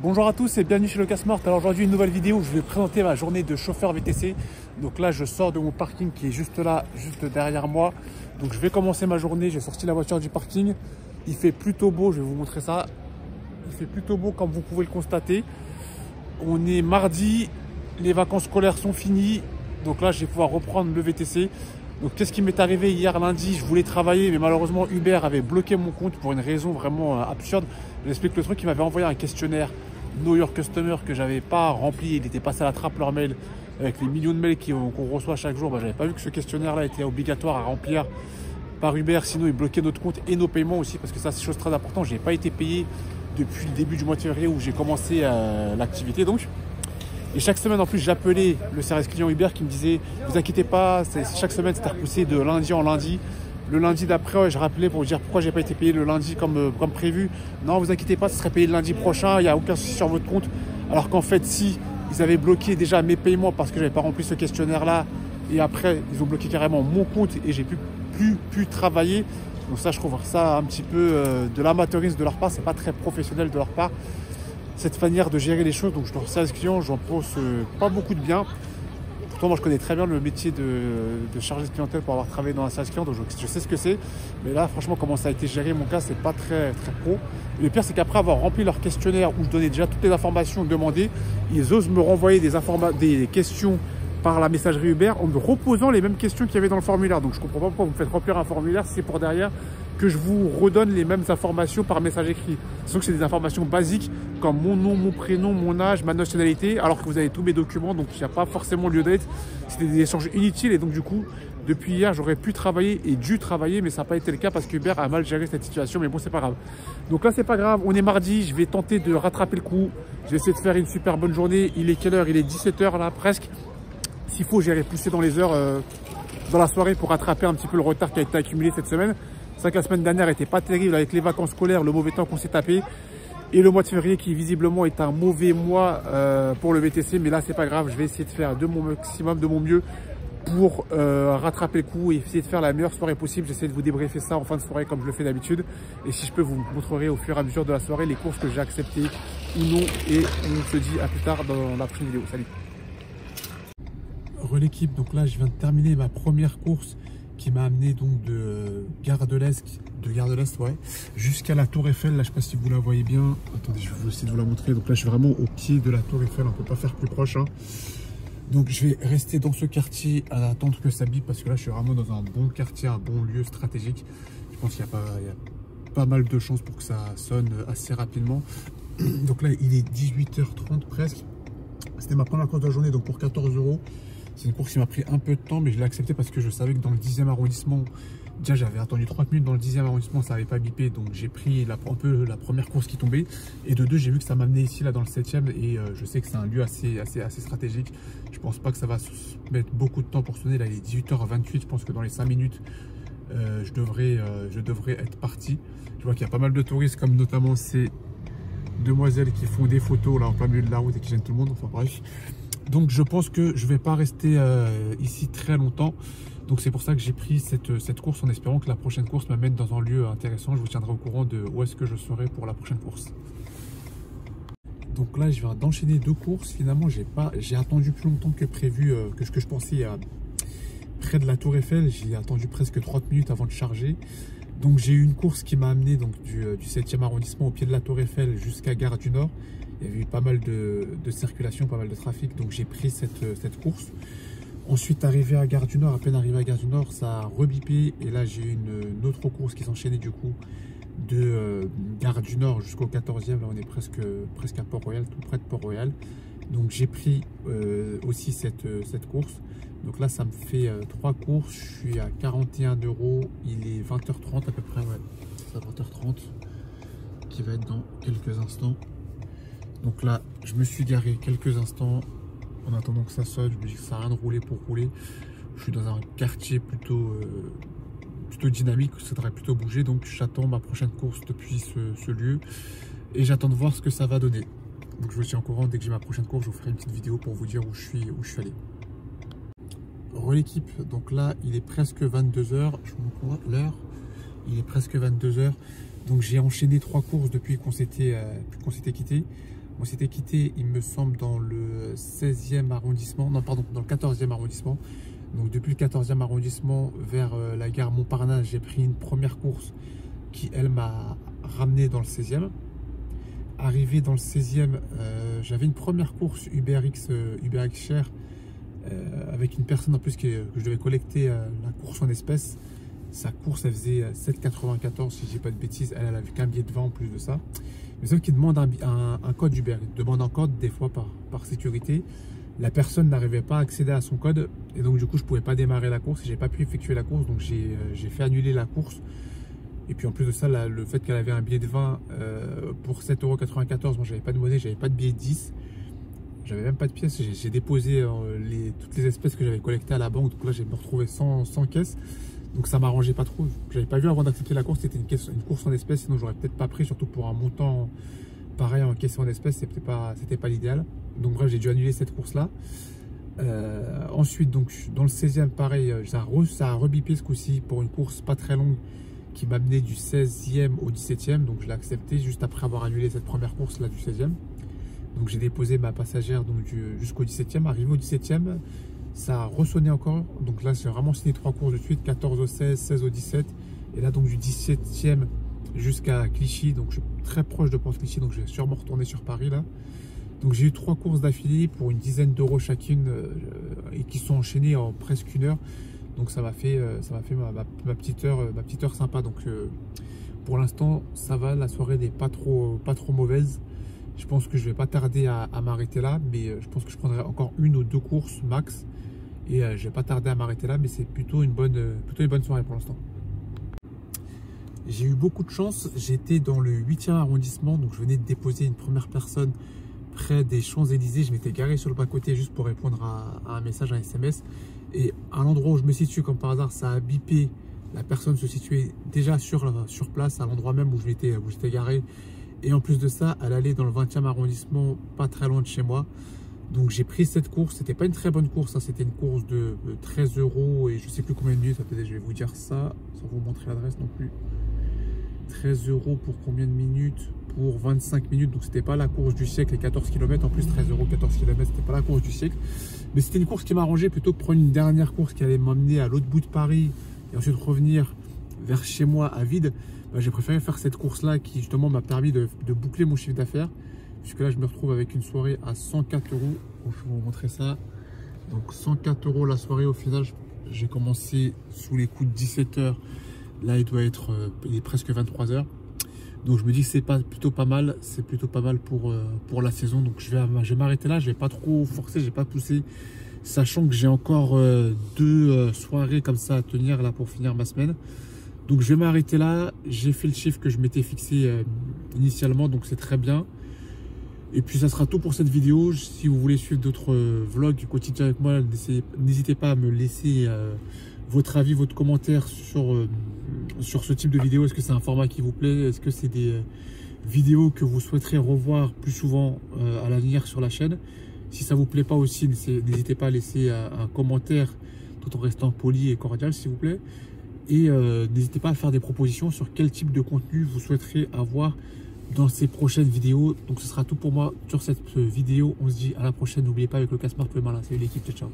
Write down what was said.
Bonjour à tous et bienvenue chez Locasmart. Alors aujourd'hui une nouvelle vidéo où je vais présenter ma journée de chauffeur VTC. Donc là je sors de mon parking qui est juste là, juste derrière moi. Donc je vais commencer ma journée, j'ai sorti la voiture du parking. Il fait plutôt beau, je vais vous montrer ça. Il fait plutôt beau comme vous pouvez le constater. On est mardi, les vacances scolaires sont finies. Donc là je vais pouvoir reprendre le VTC. Donc qu'est-ce qui m'est arrivé hier lundi? Je voulais travailler mais malheureusement Uber avait bloqué mon compte pour une raison vraiment absurde. J'explique le truc, il m'avait envoyé un questionnaire Know Your Customer que j'avais pas rempli. Il était passé à la trappe leur mail avec les millions de mails qu'on reçoit chaque jour. J'avais pas vu que ce questionnaire là était obligatoire à remplir par Uber, sinon ils bloquaient notre compte et nos paiements aussi, parce que ça c'est chose très importante. J'ai pas été payé depuis le début du mois de février où j'ai commencé l'activité donc. Et chaque semaine en plus j'appelais le service client Uber qui me disait vous inquiétez pas, chaque semaine c'était repoussé de lundi en lundi. Le lundi d'après, je rappelais pour vous dire pourquoi j'ai pas été payé le lundi comme prévu. Non, vous inquiétez pas, ce serait payé le lundi prochain, il n'y a aucun souci sur votre compte. Alors qu'en fait, si ils avaient bloqué déjà mes paiements parce que j'avais pas rempli ce questionnaire-là, et après, ils ont bloqué carrément mon compte et j'ai plus pu travailler. Donc ça, je trouve ça un petit peu de l'amateurisme de leur part, c'est pas très professionnel de leur part. Cette manière de gérer les choses, donc je leur service client, j'en pense pas beaucoup de bien. Pourtant, moi, je connais très bien le métier de chargé de clientèle pour avoir travaillé dans un service client, donc je sais ce que c'est. Mais là, franchement, comment ça a été géré, mon cas, c'est pas très pro. Et le pire, c'est qu'après avoir rempli leur questionnaire où je donnais déjà toutes les informations demandées, ils osent me renvoyer des questions par la messagerie Uber en me reposant les mêmes questions qu'il y avait dans le formulaire. Donc, je comprends pas pourquoi vous me faites remplir un formulaire si c'est pour derrière que je vous redonne les mêmes informations par message écrit. Sauf que c'est des informations basiques comme mon nom, mon prénom, mon âge, ma nationalité, alors que vous avez tous mes documents, donc il n'y a pas forcément lieu d'être. C'était des échanges inutiles et donc du coup, depuis hier, j'aurais pu travailler et dû travailler, mais ça n'a pas été le cas parce qu'Uber a mal géré cette situation, mais bon, c'est pas grave. Donc là, c'est pas grave, on est mardi, je vais tenter de rattraper le coup, je vais essayer de faire une super bonne journée. Il est quelle heure? Il est 17 h là, presque. S'il faut, j'irai pousser dans les heures dans la soirée pour rattraper un petit peu le retard qui a été accumulé cette semaine. C'est vrai que la semaine dernière n'était pas terrible avec les vacances scolaires, le mauvais temps qu'on s'est tapé. Et le mois de février qui visiblement est un mauvais mois pour le VTC. Mais là, c'est pas grave, je vais essayer de faire de mon maximum, de mon mieux pour rattraper le coup et essayer de faire la meilleure soirée possible. J'essaie de vous débriefer ça en fin de soirée comme je le fais d'habitude. Et si je peux, vous montrerai au fur et à mesure de la soirée les courses que j'ai acceptées ou non. Et on se dit à plus tard dans la prochaine vidéo. Salut. L'équipe, donc là, je viens de terminer ma première course qui m'a amené donc de Gare de l'Est, ouais, jusqu'à la Tour Eiffel. Là, je sais pas si vous la voyez bien. Attendez, je vais essayer de vous la montrer. Donc là, je suis vraiment au pied de la Tour Eiffel. On peut pas faire plus proche. Hein. Donc, je vais rester dans ce quartier à attendre que ça bip parce que là, je suis vraiment dans un bon quartier, un bon lieu stratégique. Je pense qu'il y a pas mal de chances pour que ça sonne assez rapidement. Donc là, il est 18 h 30 presque. C'était ma première course de la journée, donc pour 14 €. C'est une course qui m'a pris un peu de temps, mais je l'ai accepté parce que je savais que dans le 10e arrondissement, déjà j'avais attendu 30 minutes dans le 10e arrondissement, ça n'avait pas bipé, donc j'ai pris un peu la première course qui tombait. Et de deux, j'ai vu que ça m'amenait ici, là dans le 7e, et je sais que c'est un lieu assez stratégique. Je pense pas que ça va se mettre beaucoup de temps pour sonner. Là, il est 18 h 28, je pense que dans les 5 minutes, je devrais être parti. Je vois qu'il y a pas mal de touristes, comme notamment ces demoiselles qui font des photos là en plein milieu de la route et qui gênent tout le monde, enfin bref. Donc je pense que je ne vais pas rester ici très longtemps. Donc c'est pour ça que j'ai pris cette course en espérant que la prochaine course m'amène dans un lieu intéressant. Je vous tiendrai au courant de où est-ce que je serai pour la prochaine course. Donc là je viens d'enchaîner deux courses. Finalement j'ai attendu plus longtemps que prévu, que ce que je pensais près de la Tour Eiffel. J'ai attendu presque 30 minutes avant de charger. Donc j'ai eu une course qui m'a amené donc, du 7e arrondissement au pied de la Tour Eiffel jusqu'à Gare du Nord. Il y avait eu pas mal de circulation, pas mal de trafic, donc j'ai pris cette course. Ensuite, arrivé à Gare du Nord, à peine arrivé à Gare du Nord, ça a rebipé. Et là, j'ai eu une autre course qui s'enchaînait du coup de Gare du Nord jusqu'au 14e. Là, on est presque à Port-Royal, tout près de Port-Royal. Donc j'ai pris aussi cette course. Donc là, ça me fait 3 courses. Je suis à 41 €. Il est 20 h 30 à peu près, ouais. C'est à 20 h 30 qui va être dans quelques instants. Donc là, je me suis garé quelques instants en attendant que ça sonne. Je me dis que ça n'a rien de rouler pour rouler. Je suis dans un quartier plutôt dynamique, ça devrait plutôt bouger. Donc j'attends ma prochaine course depuis ce lieu et j'attends de voir ce que ça va donner. Donc je vous tiens au courant. Dès que j'ai ma prochaine course, je vous ferai une petite vidéo pour vous dire où je suis allé. L'équipe, donc là, il est presque 22 h. Je vous montre l'heure. Il est presque 22 h. Donc j'ai enchaîné 3 courses depuis qu'on s'était quitté. On s'était quitté, il me semble, dans le 16e arrondissement, non pardon, dans le 14e arrondissement. Donc depuis le 14e arrondissement vers la gare Montparnasse, j'ai pris une première course qui, elle, m'a ramené dans le 16e. Arrivé dans le 16e, j'avais une première course UberX Share avec une personne en plus que je devais collecter la course en espèces. Sa course, elle faisait 7,94 si je dis pas de bêtises. Elle avait qu'un billet de 20 en plus de ça. Mais sauf qu'il demande un code Uber. Il demande un code des fois par sécurité. La personne n'arrivait pas à accéder à son code. Et donc du coup, je pouvais pas démarrer la course. Et j'ai pas pu effectuer la course. Donc j'ai fait annuler la course. Et puis en plus de ça, le fait qu'elle avait un billet de 20 pour 7,94 €, moi j'avais pas de monnaie, j'avais pas de billet de 10. J'avais même pas de pièces. J'ai déposé toutes les espèces que j'avais collectées à la banque. Donc là, j'ai me retrouvé sans caisse. Donc ça m'arrangeait pas trop. J'avais pas vu avant d'accepter la course, c'était une course en espèces, sinon j'aurais peut-être pas pris, surtout pour un montant pareil en caisse en espèces, c'était pas l'idéal. Donc bref, j'ai dû annuler cette course-là. Ensuite, donc dans le 16e, pareil, ça a rebipé ce coup-ci pour une course pas très longue qui m'a mené du 16e au 17e. Donc je l'ai accepté juste après avoir annulé cette première course là du 16e. Donc j'ai déposé ma passagère jusqu'au 17e. Arrivé au 17e, ça a ressonné encore. Donc là, j'ai vraiment signé 3 courses de suite, 14 au 16, 16 au 17. Et là, donc du 17e jusqu'à Clichy. Donc je suis très proche de Port-Clichy. Donc je vais sûrement retourner sur Paris là. Donc j'ai eu 3 courses d'affilée pour une dizaine d'euros chacune et qui sont enchaînées en presque 1 heure. Donc ça m'a fait ma petite heure sympa. Donc pour l'instant, ça va. La soirée n'est pas trop mauvaise. Je pense que je vais pas tarder à m'arrêter là. Mais je pense que je prendrai encore 1 ou 2 courses max. Et je vais pas tarder à m'arrêter là, mais c'est plutôt une bonne soirée pour l'instant. J'ai eu beaucoup de chance, j'étais dans le 8e arrondissement, donc je venais de déposer une première personne près des Champs-Élysées. Je m'étais garé sur le bas-côté juste pour répondre à un message, un SMS. Et à l'endroit où je me situe, comme par hasard, ça a bipé. La personne se situait déjà sur place, à l'endroit même où j'étais garé. Et en plus de ça, elle allait dans le 20e arrondissement, pas très loin de chez moi. Donc j'ai pris cette course, c'était pas une très bonne course, hein. C'était une course de 13 € et je sais plus combien de minutes. Attendez, je vais vous dire ça, sans vous montrer l'adresse non plus. 13 € pour combien de minutes? Pour 25 minutes, donc c'était pas la course du siècle, les 14 km, en plus 13 €, 14 km, c'était pas la course du siècle. Mais c'était une course qui m'arrangeait plutôt que prendre une dernière course qui allait m'emmener à l'autre bout de Paris et ensuite revenir vers chez moi à vide. Bah, j'ai préféré faire cette course-là qui justement m'a permis de boucler mon chiffre d'affaires. Puisque là, je me retrouve avec une soirée à 104 €. Donc, je vais vous montrer ça. Donc, 104 € la soirée. Au final, j'ai commencé sous les coups de 17 h. Là, il est presque 23 h. Donc, je me dis que c'est plutôt pas mal. C'est plutôt pas mal pour la saison. Donc, je vais m'arrêter là. Je vais pas trop forcer. Je vais pas pousser. Sachant que j'ai encore 2 soirées comme ça à tenir là pour finir ma semaine. Donc, je vais m'arrêter là. J'ai fait le chiffre que je m'étais fixé initialement. Donc, c'est très bien. Et puis ça sera tout pour cette vidéo. Si vous voulez suivre d'autres vlogs quotidiens avec moi, n'hésitez pas à me laisser votre avis, votre commentaire sur ce type de vidéo. Est-ce que c'est un format qui vous plaît? Est-ce que c'est des vidéos que vous souhaiterez revoir plus souvent à l'avenir sur la chaîne? Si ça vous plaît pas aussi, n'hésitez pas à laisser un commentaire tout en restant poli et cordial s'il vous plaît. Et n'hésitez pas à faire des propositions sur quel type de contenu vous souhaiterez avoir dans ces prochaines vidéos. Donc ce sera tout pour moi sur cette vidéo. On se dit à la prochaine. N'oubliez pas, avec le Casse-Marque le malin, c'est l'équipe. Ciao, ciao.